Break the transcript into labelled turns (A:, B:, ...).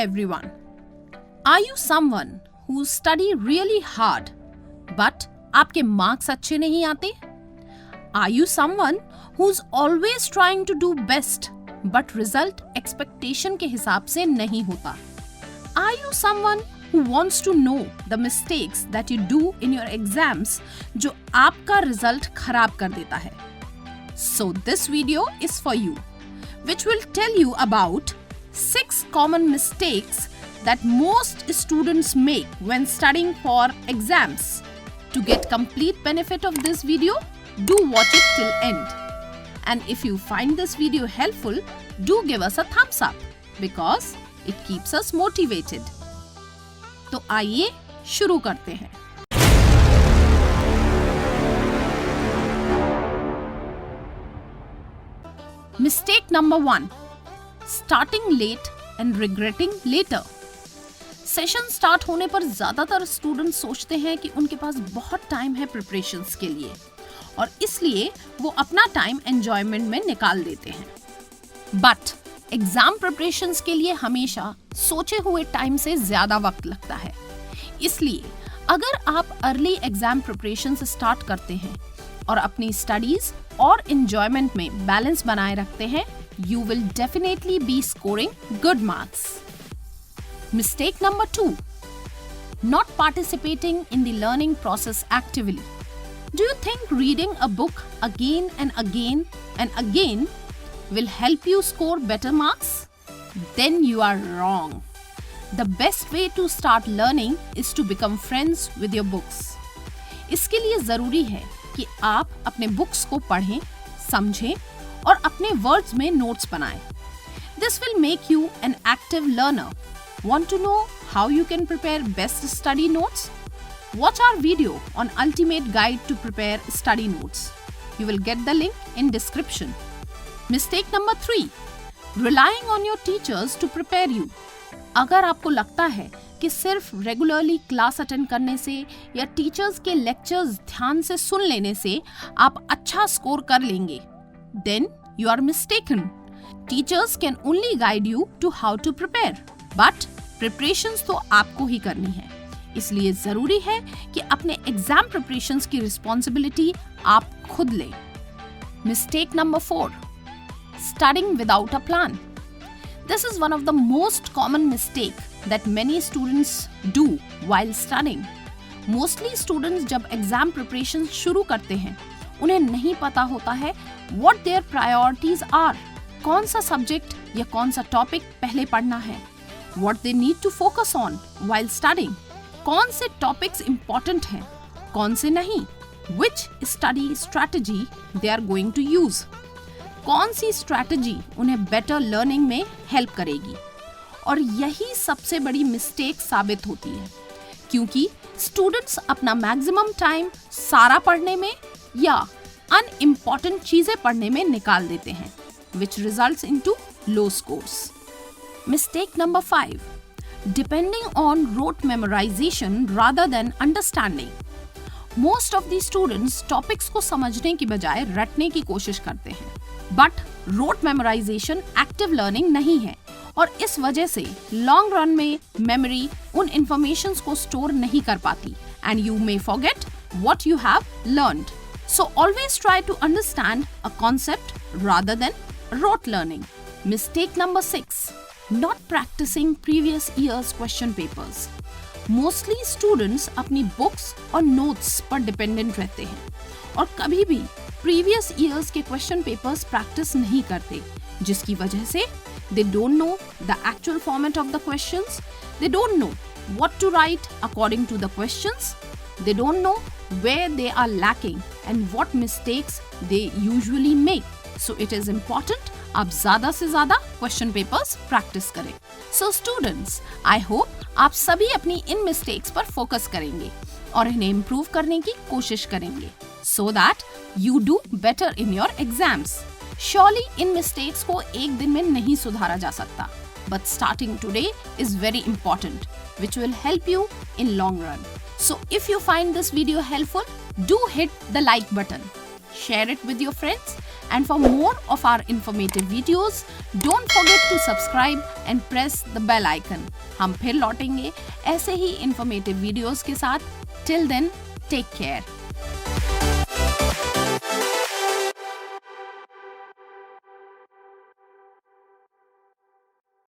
A: everyone. Are you someone who study really hard but आपके marks अच्छे नहीं आते? Are you someone who's always trying to do best but result expectation के हिसाब से नहीं होता? Are you someone who wants to know the mistakes that you do in your exams जो आपका result खराब कर देता है? So this video is for you, which will tell you about 6 common mistakes that most students make when studying for exams. To get complete benefit of this video, do watch it till end. And if you find this video helpful, do give us a thumbs up because it keeps us motivated. तो आइए शुरू करते हैं. Mistake number 1. Starting late and regretting later. Session start होने पर ज्यादातर students सोचते हैं कि उनके पास बहुत टाइम है प्रिपरेशंस के लिए और इसलिए वो अपना टाइम एंजॉयमेंट में निकाल देते हैं. बट एग्जाम प्रिपरेशंस के लिए हमेशा सोचे हुए टाइम से ज्यादा वक्त लगता है. इसलिए अगर आप अर्ली एग्जाम प्रिपरेशन स्टार्ट करते हैं और अपनी स्टडीज और एंजॉयमेंट में बैलेंस बनाए रखते हैं, you will definitely be scoring good marks. Mistake number 2. Not participating in the learning process actively. Do you think reading a book again and again will help you score better marks? Then you are wrong. The best way to start learning is to become friends with your books. इसके लिए जरूरी है कि आप अपने books को पढ़ें, समझें और अपने वर्ड्स में नोट्स बनाएं. This will make you an active learner. Want to know how you can prepare best study notes? Watch our video on Ultimate Guide to Prepare Study Notes. You will get the link in description. Mistake number 3. Relying on your teachers to prepare you. अगर आपको लगता है कि सिर्फ regularly class attend करने से या teachers के लेक्चर्स ध्यान से सुन लेने से आप अच्छा स्कोर कर लेंगे, then you are mistaken. Teachers can only guide you to how to prepare, but preparations तो आपको ही करनी है. इसलिए जरूरी है कि अपने एग्जाम प्रिपरेशंस की रिस्पॉन्सिबिलिटी आप खुद लें. Mistake number 4. Studying without a plan. This is one of the most common mistake that many students do while studying. Mostly students जब एग्जाम प्रिपरेशन शुरू करते हैं, उन्हें नहीं पता होता है what their priorities are. कौन सा सब्जेक्ट या कौन सा टॉपिक पहले पढ़ना है, what they need to focus on while studying. कौन से टॉपिक्स इम्पोर्टेंट हैं, कौन से नहीं, which study strategy they are going to use. कौन सी स्ट्रैटेजी उन्हें बेटर लर्निंग में हेल्प करेगी. और यही सबसे बड़ी मिस्टेक साबित होती है, क्योंकि स्टूडेंट्स अपना मैक्सिमम टाइम सारा पढ़ने में या अनइम्पॉर्टेंट चीजें पढ़ने में निकाल देते हैं, which results into low scores. Mistake number 5. Depending on rote memorization rather than understanding. Most of the students topics को समझने की बजाय रटने की कोशिश करते हैं. But rote memorisation active learning नहीं है और इस वजह से लॉन्ग रन में मेमोरी उन इंफॉर्मेशंस को स्टोर नहीं कर पाती and you may forget what you have learned. So always try to understand a concept rather than rote learning. Mistake number 6. Not practising previous years question papers. Mostly students अपनी books और notes पर dependent रहते हैं और कभी भी previous years के question papers practice नहीं करते, जिसकी वजह से they don't know the actual format of the questions, they don't know what to write according to the questions, they don't know where they are lacking and what mistakes they usually make. So it is important आप ज्यादा से ज्यादा question papers practice करें. So students, I hope आप सभी अपनी इन mistakes पर focus करेंगे और इन्हें इम्प्रूव करने की कोशिश करेंगे so that you do better in your exams. Surely in mistakes को एक दिन में नहीं सुधारा जा सकता, but starting today is very important, which will help you in long run. So if you find this video helpful, do hit the like button, share it with your friends And for more of our informative videos, don't forget to subscribe and press the bell icon. हम फिर लौटेंगे ऐसे ही informative videos के साथ. Till then, take care.